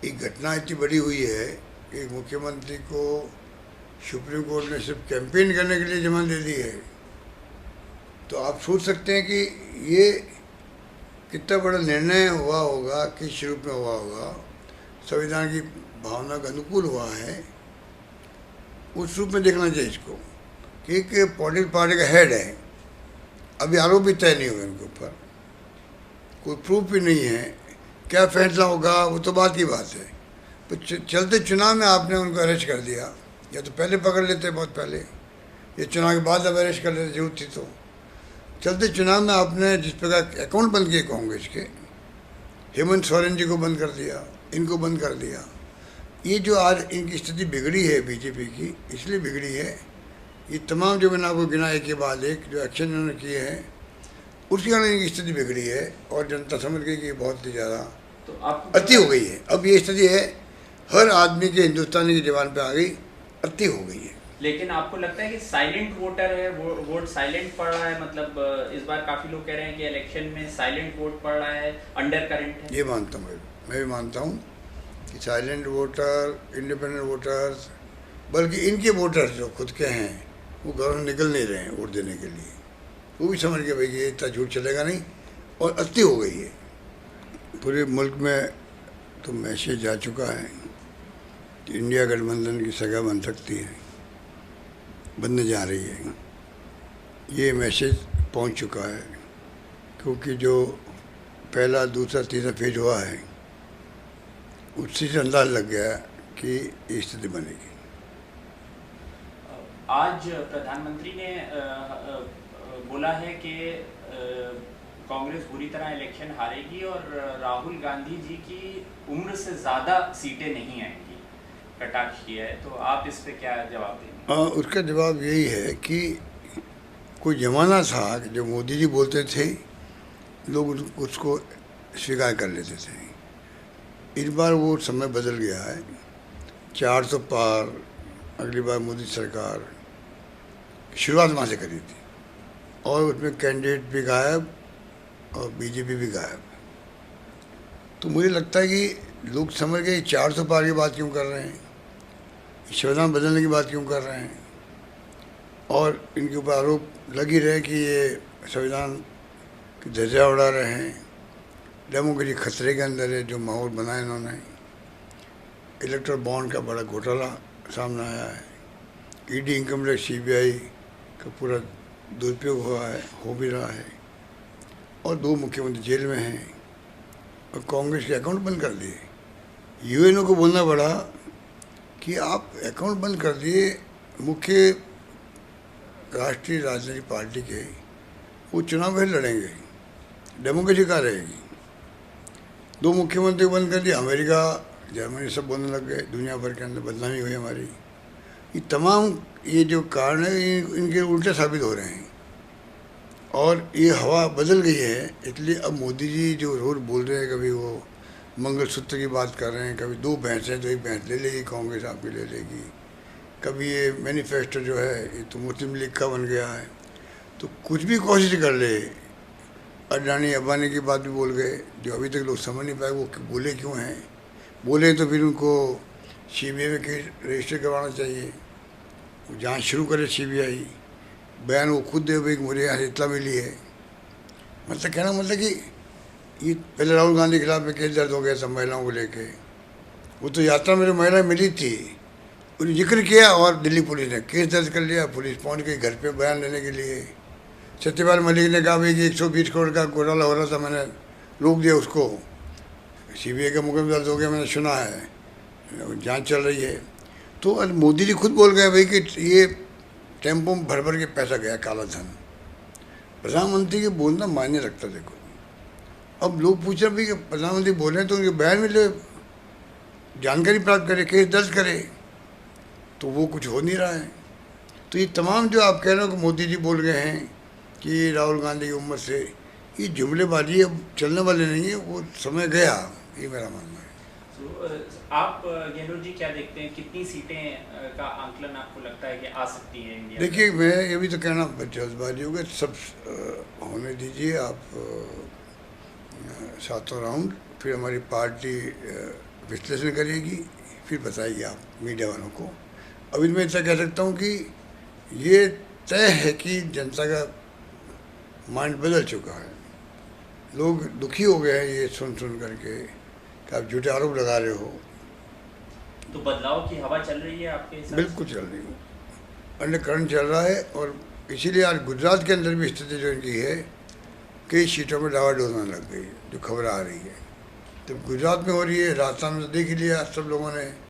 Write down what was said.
एक घटना इतनी बड़ी हुई है कि मुख्यमंत्री को सुप्रीम कोर्ट ने सिर्फ कैंपेन करने के लिए जमानत दे दी है। तो आप सोच सकते हैं कि ये कितना बड़ा निर्णय हुआ होगा, किस रूप में हुआ होगा, संविधान की भावना के अनुकूल हुआ है, उस रूप में देखना चाहिए इसको कि एक पॉलिटिकल पार्टी का हेड है। अभी आरोप भी तय नहीं हुए उनके ऊपर, कोई प्रूफ भी नहीं है, क्या फैसला होगा वो तो बात की बात है। तो चलते चुनाव में आपने उनको अरेस्ट कर दिया, या तो पहले पकड़ लेते बहुत पहले, ये चुनाव के बाद अब अरेस्ट कर लेते जरूरत थी तो। चलते चुनाव में आपने जिस प्रकार अकाउंट बंद किए कांग्रेस के, हेमंत सोरेन जी को बंद कर दिया, इनको बंद कर दिया। ये जो आज इनकी स्थिति बिगड़ी है बीजेपी की, इसलिए बिगड़ी है ये तमाम जो मैंने आपको गिना एक के बाद एक जो एक्शन इन्होंने किए हैं, उसके कारण इनकी स्थिति बिगड़ी है और जनता समझ गई कि बहुत ही ज़्यादा तो अति हो गई है। अब ये स्थिति है हर आदमी के हिंदुस्तानी की जबान पे आ गई, अति हो गई है। लेकिन आपको लगता है कि साइलेंट वोटर है, वोट साइलेंट पड़ रहा है? मतलब इस बार काफी लोग कह रहे हैं कि इलेक्शन में साइलेंट वोट पड़ रहा है, अंडर करंट है। ये मानता हूँ, मैं भी मानता हूँ कि साइलेंट वोटर, इंडिपेंडेंट वोटर्स, बल्कि इनके वोटर्स जो खुद के हैं वो घरों से निकल नहीं रहे हैं वोट देने के लिए। वो भी समझ गए भाई ये इतना झूठ चलेगा नहीं, और अति हो गई है। पूरे मुल्क में तो मैसेज जा चुका है कि इंडिया गठबंधन की सगा बन सकती है, बनने जा रही है। ये मैसेज पहुंच चुका है, क्योंकि जो पहला दूसरा तीसरा फेज हुआ है उससे से अंदाज लग गया कि ये स्थिति बनेगी। आज प्रधानमंत्री ने बोला है कि कांग्रेस बुरी तरह इलेक्शन हारेगी और राहुल गांधी जी की उम्र से ज़्यादा सीटें नहीं आएंगी, कटाक्ष किया है। तो आप इस पे क्या जवाब देंगे? उसका जवाब यही है कि कोई ज़माना था कि जो मोदी जी बोलते थे लोग उसको स्वीकार कर लेते थे। इस बार वो समय बदल गया है, 400 पार अगली बार मोदी सरकार शुरुआत वहाँ से करी थी, और उसमें कैंडिडेट भी गायब और बीजेपी भी गायब। तो मुझे लगता है कि लोग समझ गए 400 पार की बात क्यों कर रहे हैं, संविधान बदलने की बात क्यों कर रहे हैं, और इनके ऊपर आरोप लग ही रहे कि ये संविधान की ध्वजा उड़ा रहे हैं। डेमोक्रेसी खतरे के अंदर है, जो माहौल बनाया इन्होंने। इलेक्ट्रल बॉन्ड का बड़ा घोटाला सामने आया है, ईडी, इनकम टैक्स, सीबीआई का पूरा दुरुपयोग हुआ है, हो भी रहा है, और 2 मुख्यमंत्री जेल में हैं, और कांग्रेस के अकाउंट बंद कर दिए। यूएनओ को बोलना पड़ा कि आप अकाउंट बंद कर दिए मुख्य राष्ट्रीय राजनीतिक पार्टी के, वो चुनाव कैसे लड़ेंगे, डेमोक्रेसी कहाँ रहेगी। 2 मुख्यमंत्री को बंद कर दिया, अमेरिका, जर्मनी सब बोलने लग गए, दुनिया भर के अंदर बदनामी हुई हमारी। ये तमाम ये जो कारण है इनके उल्टे साबित हो रहे हैं, और ये हवा बदल गई है। इसलिए अब मोदी जी जो रोज बोल रहे हैं, कभी वो मंगलसूत्र की बात कर रहे हैं, कभी 2 भैंसें तो 1 भैंस ले लेगी कांग्रेस, आपकी ले लेगी, कभी ये मैनिफेस्टो जो है ये तो मुस्लिम लीग का बन गया है। तो कुछ भी कोशिश कर ले, अडानी अंबानी की बात भी बोल गए, जो अभी तक लोग समझ नहीं पाए वो बोले क्यों हैं। बोले तो फिर उनको सीबीआई में केस रजिस्टर करवाना चाहिए, जांच शुरू करे सीबीआई। बयान वो खुद दे भाई मुझे यहाँ से इतना मिली है। मतलब कहना मतलब कि ये पहले राहुल गांधी के खिलाफ में केस दर्ज हो गया था महिलाओं को लेके, वो तो यात्रा में जो महिला मिली थी उन्हें जिक्र किया और दिल्ली पुलिस ने केस दर्ज कर लिया। पुलिस पहुंच गई घर पे बयान लेने के लिए। सत्यपाल मलिक ने कहा भाई कि 120 करोड़ का घोटाला हो रहा था, मैंने रोक दिया उसको, सीबीआई का मुकदमा दर्ज हो गया, मैंने सुना है, जांच चल रही है। तो मोदी जी खुद बोल गए भाई कि ये टेम्पो में भर भर के पैसा गया, काला धन। प्रधानमंत्री के बोलना मायने रखता। देखो अब लोग पूछ रहे भाई कि प्रधानमंत्री बोले तो उनके बयान मिले, जानकारी प्राप्त करे, केस दर्ज करे, तो वो कुछ हो नहीं रहा है। तो ये तमाम जो आप कह रहे हो कि मोदी जी बोल गए हैं कि राहुल गांधी की उम्र से, ये जुमलेबाजी अब चलने वाले नहीं है, वो समय गया, ये मेरा मानना है। आप गहलोत जी क्या देखते हैं, कितनी सीटें का आंकलन आपको लगता है कि आ सकती है इंडिया? देखिए मैं ये भी तो कहना जल्दबाजी होगा, सब होने दीजिए आप 7वां राउंड, फिर हमारी पार्टी विश्लेषण करेगी, फिर बताइए आप मीडिया वालों को। अभी मैं इतना कह सकता हूँ कि ये तय है कि जनता का माइंड बदल चुका है। लोग दुखी हो गए हैं ये सुन करके कि आप झूठे आरोप लगा रहे हो। तो बदलाव की हवा चल रही है आपके हिसाब से? बिल्कुल चल रही है, अंडरकरंट चल रहा है। और इसीलिए आज गुजरात के अंदर भी स्थिति जो इनकी है, कई सीटों में डावाडोल होने लग गई है, जो खबर आ रही है। तो गुजरात में हो रही है, राजस्थान में तो देख ही लिया सब लोगों ने।